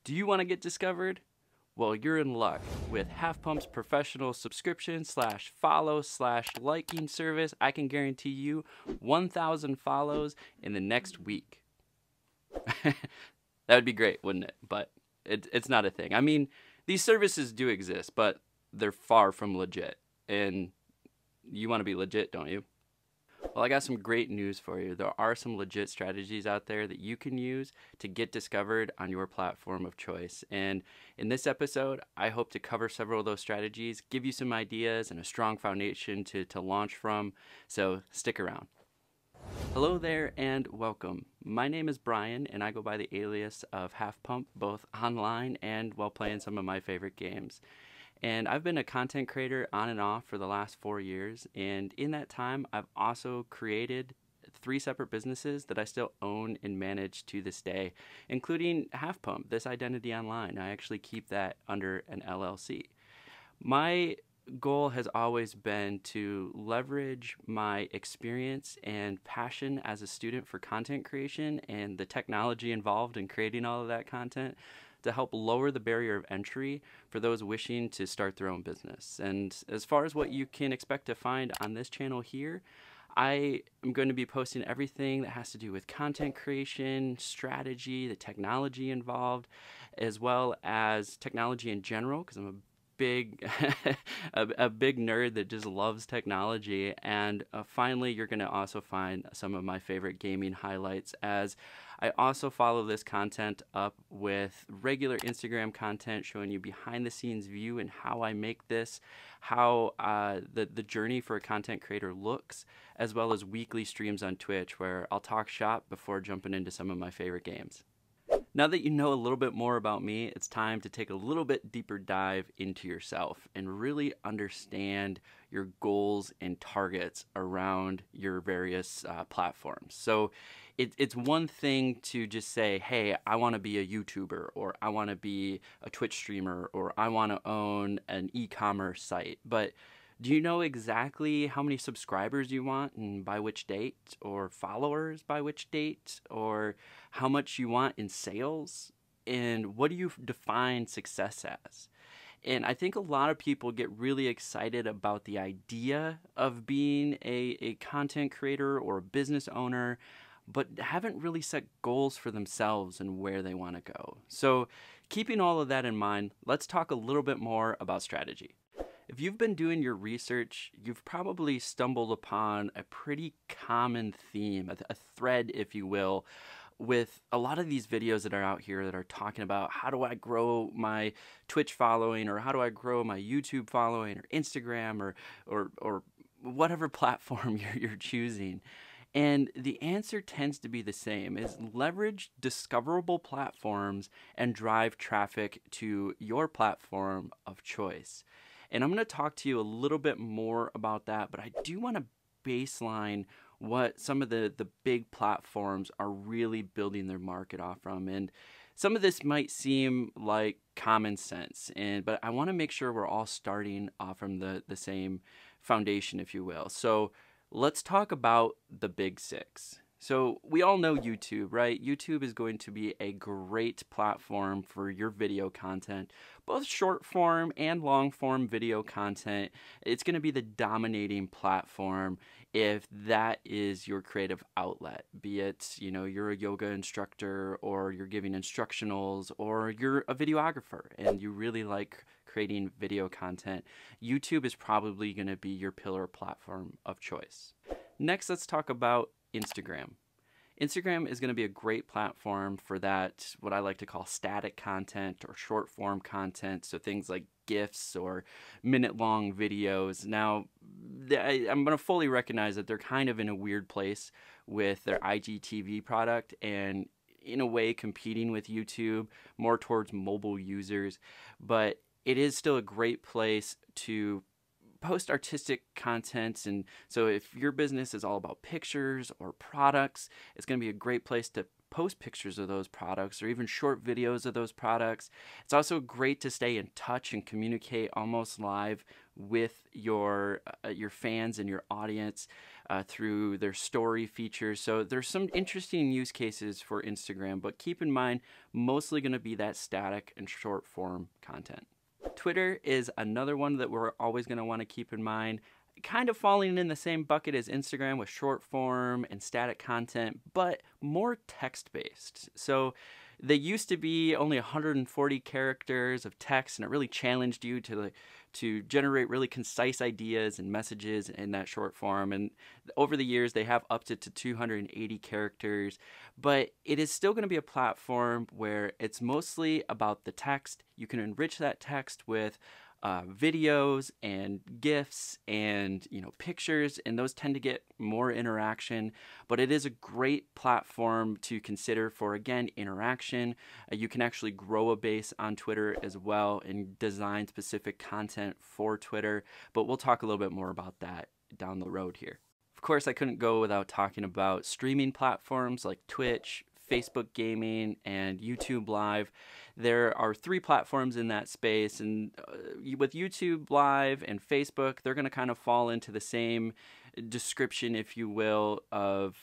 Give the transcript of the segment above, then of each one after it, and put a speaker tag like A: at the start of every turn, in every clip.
A: Do you want to get discovered? Well, you're in luck. With Half Pump's professional subscription slash follow slash liking service, I can guarantee you 1,000 follows in the next week. That would be great, wouldn't it? But it's not a thing. I mean, these services do exist, but they're far from legit. And you want to be legit, don't you? Well, I got some great news for you. There are some legit strategies out there that you can use to get discovered on your platform of choice. And in this episode, I hope to cover several of those strategies, give you some ideas and a strong foundation to launch from. So stick around. Hello there and welcome. My name is Brian and I go by the alias of Half Pump both online and while playing some of my favorite games. And I've been a content creator on and off for the last 4 years. And in that time, I've also created 3 separate businesses that I still own and manage to this day, including Half Pump, this identity online. I actually keep that under an LLC. My goal has always been to leverage my experience and passion as a student for content creation and the technology involved in creating all of that content to help lower the barrier of entry for those wishing to start their own business. And as far as what you can expect to find on this channel here, I am going to be posting everything that has to do with content creation, strategy, the technology involved, as well as technology in general, because I'm a big a big nerd that just loves technology. And finally, you're going to also find some of my favorite gaming highlights, as I also follow this content up with regular Instagram content showing you behind the scenes view and how I make this, how the journey for a content creator looks, as well as weekly streams on Twitch where I'll talk shop before jumping into some of my favorite games. Now that you know a little bit more about me, it's time to take a little bit deeper dive into yourself and really understand your goals and targets around your various platforms. So it's one thing to just say, hey, I want to be a YouTuber, or I want to be a Twitch streamer, or I want to own an e-commerce site. But do you know exactly how many subscribers you want and by which date, or followers by which date, or how much you want in sales? And what do you define success as? And I think a lot of people get really excited about the idea of being a content creator or a business owner, but haven't really set goals for themselves and where they want to go. So keeping all of that in mind, let's talk a little bit more about strategy. If you've been doing your research, you've probably stumbled upon a pretty common theme, a thread, if you will, with a lot of these videos that are out here that are talking about how do I grow my Twitch following, or how do I grow my YouTube following, or Instagram, or whatever platform you're choosing. And the answer tends to be the same, is leverage discoverable platforms and drive traffic to your platform of choice. And I'm going to talk to you a little bit more about that, but I do want to baseline what some of the big platforms are really building their market off from. And some of this might seem like common sense, but I want to make sure we're all starting off from the same foundation, if you will. So let's talk about the big 6. So we all know YouTube, right? YouTube is going to be a great platform for your video content, both short form and long form video content. It's going to be the dominating platform if that is your creative outlet, be it, you're a yoga instructor, or you're giving instructionals, or you're a videographer and you really like creating video content. YouTube is probably going to be your pillar platform of choice. Next, let's talk about Instagram. Instagram is going to be a great platform for that, what I like to call static content or short form content. So things like GIFs or minute-long videos. Now, I'm going to fully recognize that they're kind of in a weird place with their IGTV product, and in a way competing with YouTube more towards mobile users. But it is still a great place to post artistic content. And so if your business is all about pictures or products, it's going to be a great place to post pictures of those products or even short videos of those products. It's also great to stay in touch and communicate almost live with your fans and your audience. through their story features. So there's some interesting use cases for Instagram, but keep in mind, mostly going to be that static and short form content. Twitter is another one that we're always going to want to keep in mind, kind of falling in the same bucket as Instagram with short form and static content, but more text-based. So they used to be only 140 characters of text, and it really challenged you to generate really concise ideas and messages in that short form. And over the years, they have upped it to 280 characters, but it is still going to be a platform where it's mostly about the text. You can enrich that text with videos and GIFs and pictures, and those tend to get more interaction, but it is a great platform to consider for, again, interaction. You can actually grow a base on Twitter as well and design specific content for Twitter, but we'll talk a little bit more about that down the road here. Of course, I couldn't go without talking about streaming platforms like Twitch, Facebook Gaming, and YouTube Live. There are 3 platforms in that space, and with YouTube Live and Facebook, they're going to kind of fall into the same description, if you will, of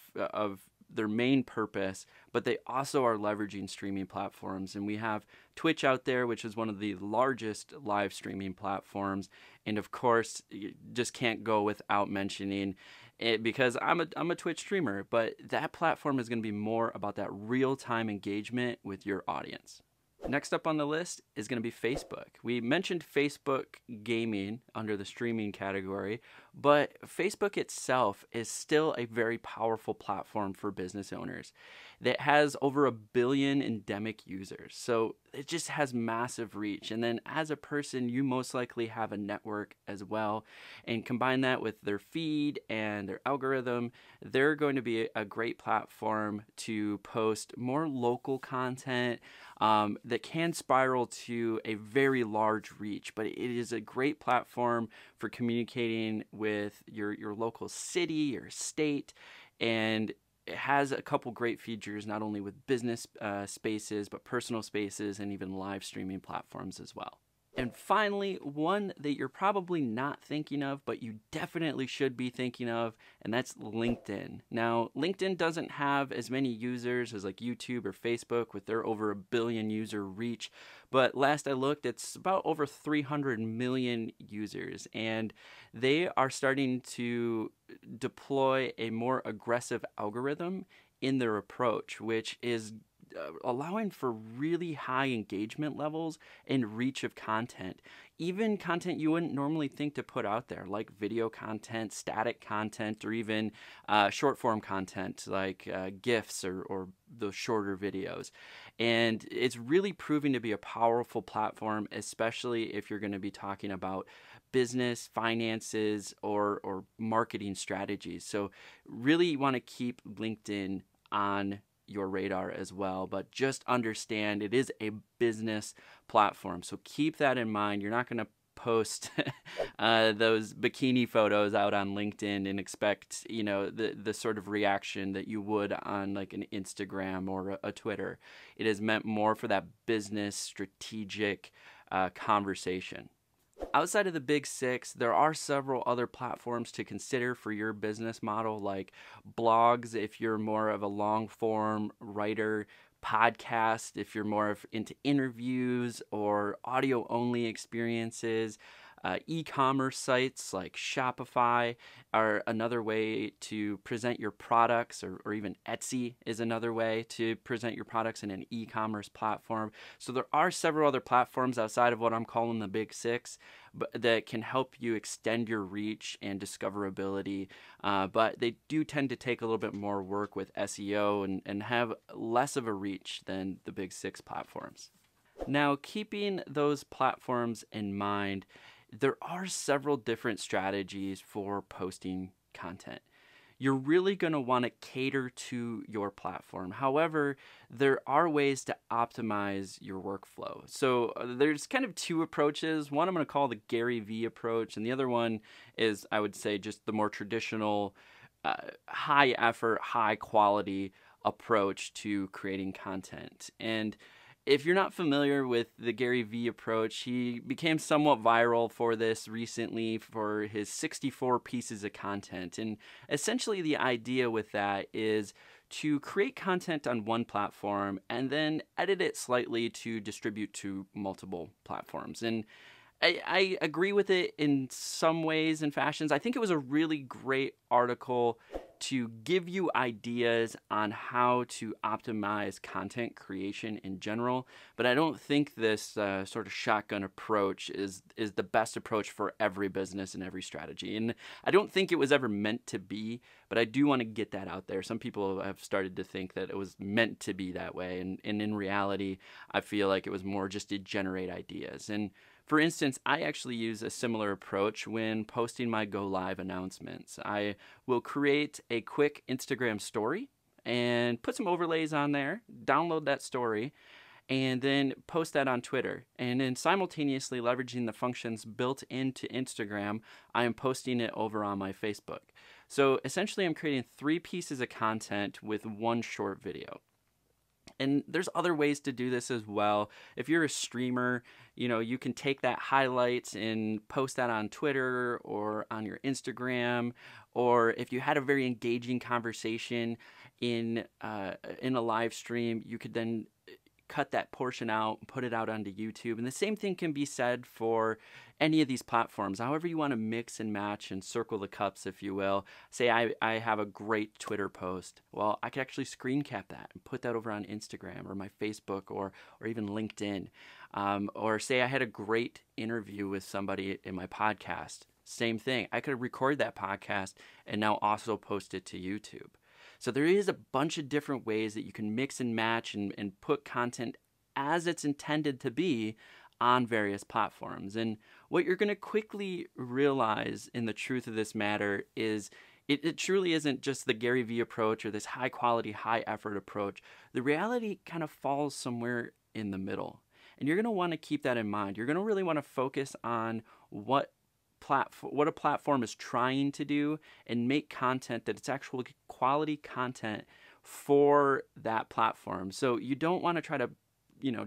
A: their main purpose, but they also are leveraging streaming platforms. And we have Twitch out there, which is one of the largest live streaming platforms, and of course, you just can't go without mentioning it, because I'm a Twitch streamer, but that platform is going to be more about that real-time engagement with your audience. Next up on the list is going to be Facebook. We mentioned Facebook Gaming under the streaming category, but Facebook itself is still a very powerful platform for business owners that has over 1 billion endemic users. So it just has massive reach. And then as a person, you most likely have a network as well. And combine that with their feed and their algorithm, they're going to be a great platform to post more local content that can spiral to a very large reach. But it is a great platform for communicating with your local city or state, and it has a couple great features, not only with business spaces, but personal spaces and even live streaming platforms as well. And finally, one that you're probably not thinking of, but you definitely should be thinking of, and that's LinkedIn. Now, LinkedIn doesn't have as many users as like YouTube or Facebook with their over 1 billion user reach, but last I looked, it's about over 300 million users, and they are starting to deploy a more aggressive algorithm in their approach, which is allowing for really high engagement levels and reach of content. Even content you wouldn't normally think to put out there, like video content, static content, or even short form content like GIFs or those shorter videos. And it's really proving to be a powerful platform, especially if you're going to be talking about business, finances, or marketing strategies. So really you want to keep LinkedIn on your radar as well, but just understand it is a business platform. So keep that in mind. You're not going to post those bikini photos out on LinkedIn and expect, the sort of reaction that you would on like an Instagram or a Twitter. It is meant more for that business strategic conversation. Outside of the big 6, there are several other platforms to consider for your business model, like blogs if you're more of a long form writer, podcast if you're more into interviews or audio only experiences. E-commerce sites like Shopify are another way to present your products, or even Etsy is another way to present your products in an e-commerce platform. So there are several other platforms outside of what I'm calling the big 6 that can help you extend your reach and discoverability, but they do tend to take a little bit more work with SEO and have less of a reach than the big 6 platforms. Now, keeping those platforms in mind, there are several different strategies for posting content. You're really going to want to cater to your platform. However, there are ways to optimize your workflow. So there's kind of 2 approaches. One I'm going to call the Gary Vee approach, and the other one is, I would say, just the more traditional, high effort, high quality approach to creating content. And if you're not familiar with the Gary Vee approach, he became somewhat viral for this recently for his 64 pieces of content. And essentially, the idea with that is to create content on one platform and then edit it slightly to distribute to multiple platforms. And I agree with it in some ways and fashions. I think it was a really great article to give you ideas on how to optimize content creation in general, but I don't think this sort of shotgun approach is the best approach for every business and every strategy. And I don't think it was ever meant to be, but I do want to get that out there. Some people have started to think that it was meant to be that way, and in reality, I feel like it was more just to generate ideas. And for instance, I actually use a similar approach when posting my go live announcements. I will create a quick Instagram story and put some overlays on there, download that story, and then post that on Twitter. And then simultaneously leveraging the functions built into Instagram, I am posting it over on my Facebook. So essentially, I'm creating 3 pieces of content with one short video. And there's other ways to do this as well. If you're a streamer, you can take that highlights and post that on Twitter or on your Instagram. Or if you had a very engaging conversation in a live stream, you could then cut that portion out and put it out onto YouTube. And the same thing can be said for any of these platforms. However you want to mix and match and circle the cups, if you will. Say I have a great Twitter post. Well, I could actually screen cap that and put that over on Instagram or my Facebook or even LinkedIn. Or say I had a great interview with somebody in my podcast. Same thing. I could record that podcast and now also post it to YouTube. So there is a bunch of different ways that you can mix and match and put content as it's intended to be on various platforms. And what you're going to quickly realize in the truth of this matter is it truly isn't just the Gary Vee approach or this high quality, high effort approach. The reality kind of falls somewhere in the middle. And you're going to want to keep that in mind. You're going to really want to focus on what a platform is trying to do and make content that it's actual quality content for that platform. So you don't want to try to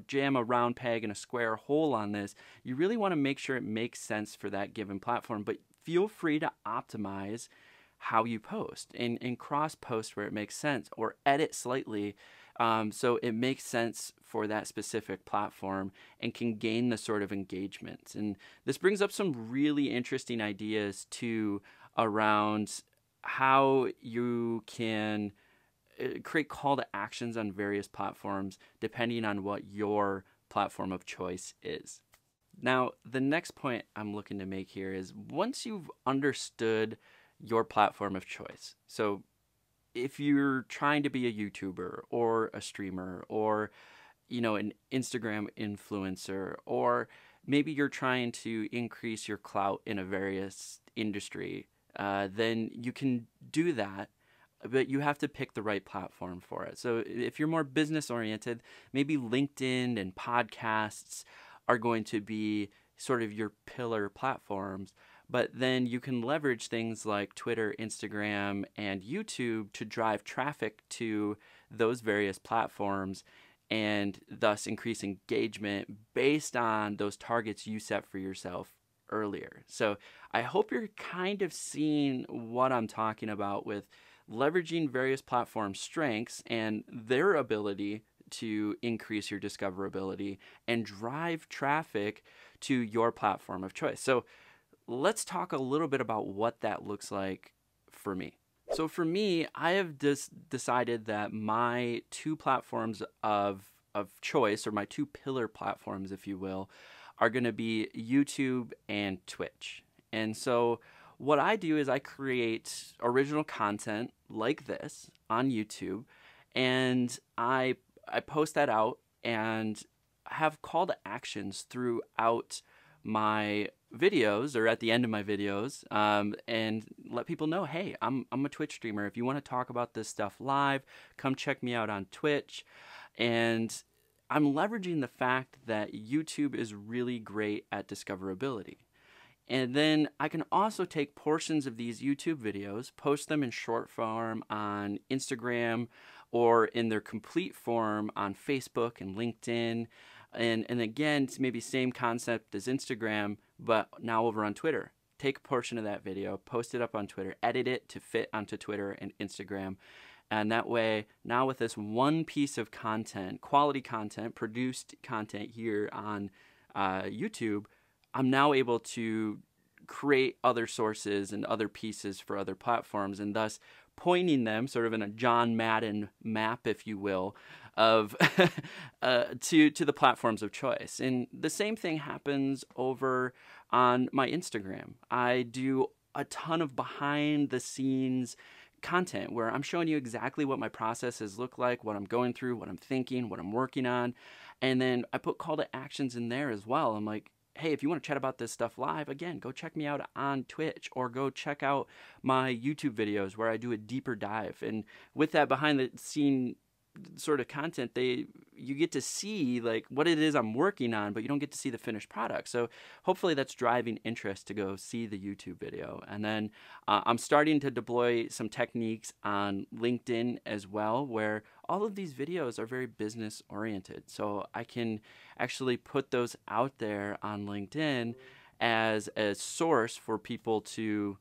A: jam a round peg in a square hole on this. You really want to make sure it makes sense for that given platform, but feel free to optimize how you post and cross post where it makes sense or edit slightly so it makes sense for that specific platform and can gain the sort of engagement. And this brings up some really interesting ideas too around how you can create call to actions on various platforms depending on what your platform of choice is. Now, the next point I'm looking to make here is once you've understood your platform of choice, so if you're trying to be a YouTuber or a streamer or an Instagram influencer, or maybe you're trying to increase your clout in a various industry, then you can do that, but you have to pick the right platform for it. So if you're more business oriented, maybe LinkedIn and podcasts are going to be sort of your pillar platforms. But then you can leverage things like Twitter, Instagram, and YouTube to drive traffic to those various platforms and thus increase engagement based on those targets you set for yourself earlier. So I hope you're kind of seeing what I'm talking about with leveraging various platform strengths and their ability to increase your discoverability and drive traffic to your platform of choice. So let's talk a little bit about what that looks like for me. So for me, I have decided that my 2 platforms of choice, or my 2 pillar platforms, if you will, are going to be YouTube and Twitch. And so what I do is I create original content like this on YouTube, and I post that out and have call to actions throughout my videos or at the end of my videos, and let people know, hey, I'm a Twitch streamer. If you want to talk about this stuff live, come check me out on Twitch. And I'm leveraging the fact that YouTube is really great at discoverability. And then I can also take portions of these YouTube videos, post them in short form on Instagram or in their complete form on Facebook and LinkedIn. And again, it's maybe same concept as Instagram, but now over on Twitter. Take a portion of that video, post it up on Twitter, edit it to fit onto Twitter and Instagram. And that way, now with this one piece of content, quality content, produced content here on YouTube, I'm now able to create other sources and other pieces for other platforms, and thus pointing them sort of in a John Madden map, if you will, of to the platforms of choice. And the same thing happens over on my Instagram. I do a ton of behind the scenes content where I'm showing you exactly what my processes look like, what I'm going through, what I'm thinking, what I'm working on. And then I put call to actions in there as well. I'm like, hey, if you want to chat about this stuff live, again, go check me out on Twitch or go check out my YouTube videos where I do a deeper dive. And with that behind the scene sort of content, you get to see like what it is I'm working on, but you don't get to see the finished product. So hopefully that's driving interest to go see the YouTube video. And then I'm starting to deploy some techniques on LinkedIn as well, where all of these videos are very business oriented. So I can actually put those out there on LinkedIn as a source for people to,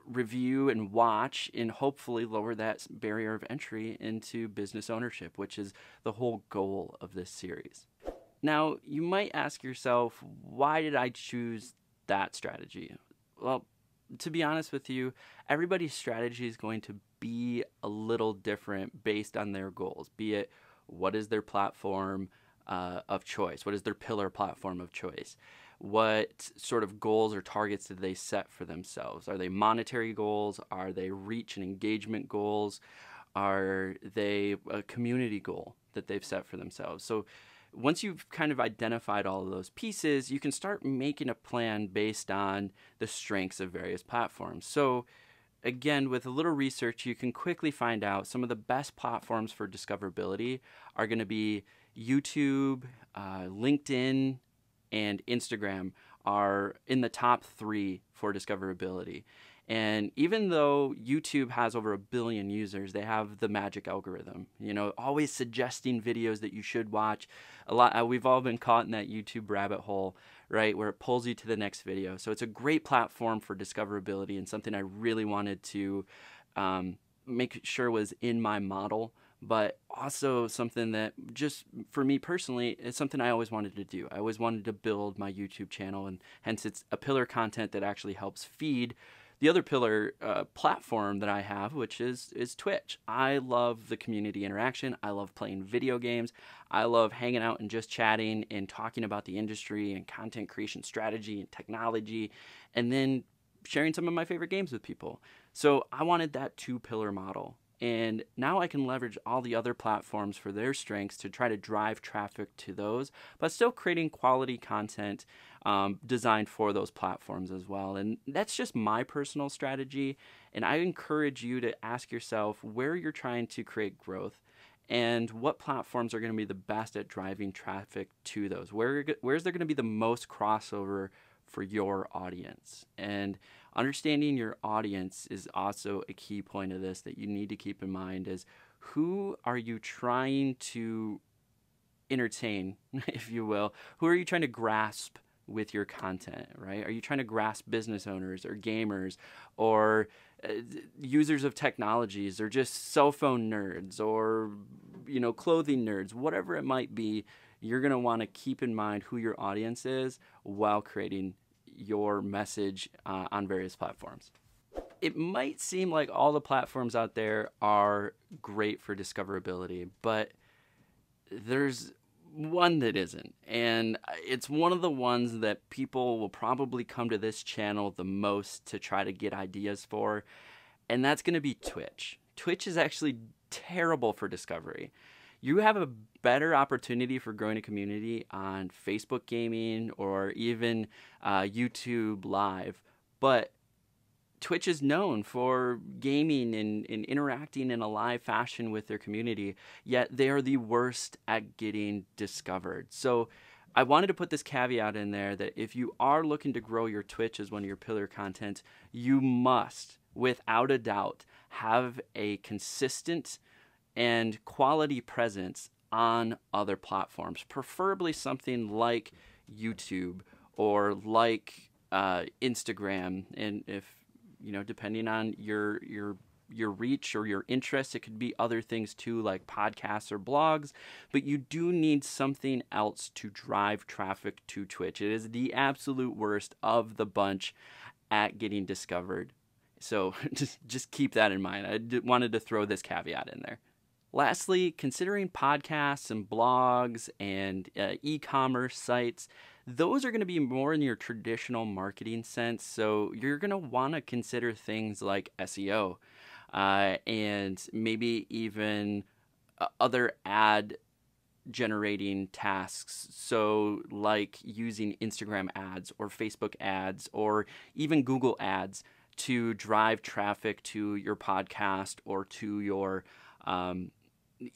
A: review and watch, and hopefully lower that barrier of entry into business ownership, which is the whole goal of this series. Now, you might ask yourself, why did I choose that strategy? Well, to be honest with you, everybody's strategy is going to be a little different based on their goals, be it what is their platform of choice, what is their pillar platform of choice. What sort of goals or targets did they set for themselves? Are they monetary goals? Are they reach and engagement goals? Are they a community goal that they've set for themselves? So once you've kind of identified all of those pieces, you can start making a plan based on the strengths of various platforms. So again, with a little research, you can quickly find out some of the best platforms for discoverability are going to be YouTube, LinkedIn, and Instagram are in the top 3 for discoverability. And even though YouTube has over 1 billion users, they have the magic algorithm, always suggesting videos that you should watch. We've all been caught in that YouTube rabbit hole, right, where it pulls you to the next video. So it's a great platform for discoverability and something I really wanted to make sure was in my model, but also something that just for me personally is something I always wanted to do. I always wanted to build my YouTube channel, and hence it's a pillar content that actually helps feed the other pillar platform that I have, which is Twitch. I love the community interaction. I love playing video games. I love hanging out and just chatting and talking about the industry and content creation strategy and technology, and then sharing some of my favorite games with people. So I wanted that 2-pillar model. And now I can leverage all the other platforms for their strengths to try to drive traffic to those, but still creating quality content designed for those platforms as well. And that's just my personal strategy. And I encourage you to ask yourself where you're trying to create growth and what platforms are going to be the best at driving traffic to those. Where's there going to be the most crossover for your audience? And understanding your audience is also a key point of this that you need to keep in mind, is who are you trying to entertain, if you will? Who are you trying to grasp with your content, right? Are you trying to grasp business owners or gamers or users of technologies or just cell phone nerds or, clothing nerds, whatever it might be? You're going to want to keep in mind who your audience is while creating your message on various platforms. It might seem like all the platforms out there are great for discoverability, but there's one that isn't. And it's one of the ones that people will probably come to this channel the most to try to get ideas for, and that's going to be Twitch. Twitch is actually terrible for discovery. You have a better opportunity for growing a community on Facebook gaming or even YouTube Live, but Twitch is known for gaming and interacting in a live fashion with their community, yet they are the worst at getting discovered. So I wanted to put this caveat in there that if you are looking to grow your Twitch as one of your pillar content, you must, without a doubt, have a consistent and quality presence on other platforms, preferably something like YouTube or like Instagram. And if, you know, depending on your reach or your interest, it could be other things too, like podcasts or blogs, but you do need something else to drive traffic to Twitch. It is the absolute worst of the bunch at getting discovered. So just keep that in mind. I wanted to throw this caveat in there. Lastly, considering podcasts and blogs and e-commerce sites, those are going to be more in your traditional marketing sense. So you're going to want to consider things like SEO and maybe even other ad generating tasks. So like using Instagram ads or Facebook ads or even Google ads to drive traffic to your podcast or to your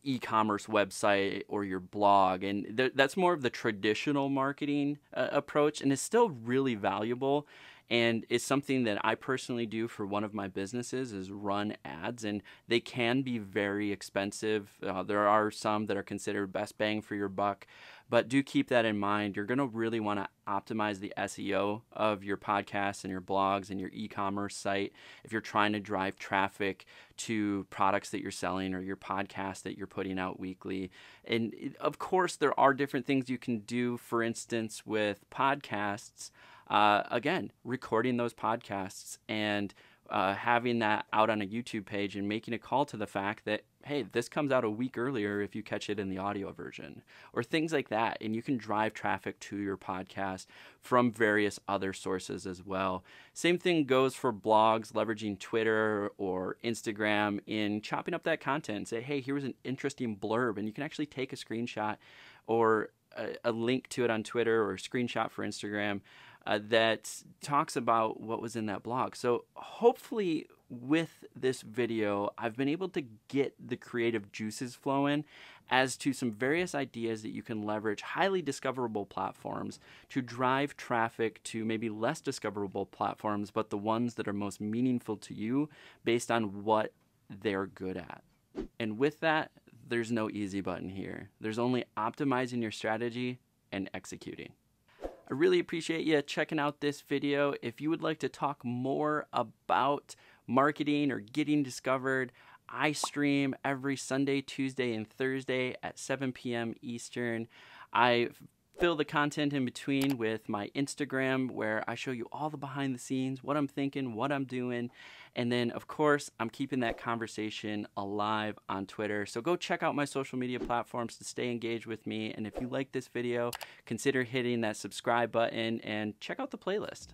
A: e-commerce website or your blog. And that's more of the traditional marketing approach, and it's still really valuable. And it's something that I personally do for one of my businesses is run ads, and they can be very expensive. There are some that are considered best bang for your buck, but do keep that in mind. You're going to really want to optimize the SEO of your podcasts and your blogs and your e-commerce site if you're trying to drive traffic to products that you're selling or your podcast that you're putting out weekly. And of course, there are different things you can do, for instance, with podcasts. Again, recording those podcasts and having that out on a YouTube page and making a call to the fact that, hey, this comes out a week earlier if you catch it in the audio version, or things like that. And you can drive traffic to your podcast from various other sources as well. Same thing goes for blogs, leveraging Twitter or Instagram in chopping up that content and say, hey, here's an interesting blurb. And you can actually take a screenshot or a link to it on Twitter or a screenshot for Instagram that talks about what was in that blog. So hopefully with this video, I've been able to get the creative juices flowing as to some various ideas that you can leverage highly discoverable platforms to drive traffic to maybe less discoverable platforms, but the ones that are most meaningful to you based on what they're good at. And with that, there's no easy button here. There's only optimizing your strategy and executing. I really appreciate you checking out this video. If you would like to talk more about marketing or getting discovered, I stream every Sunday, Tuesday, and Thursday at 7 p.m. Eastern. I fill the content in between with my Instagram, where I show you all the behind the scenes, what I'm thinking, what I'm doing. And then, of course, I'm keeping that conversation alive on Twitter. So go check out my social media platforms to stay engaged with me. And if you like this video, consider hitting that subscribe button and check out the playlist.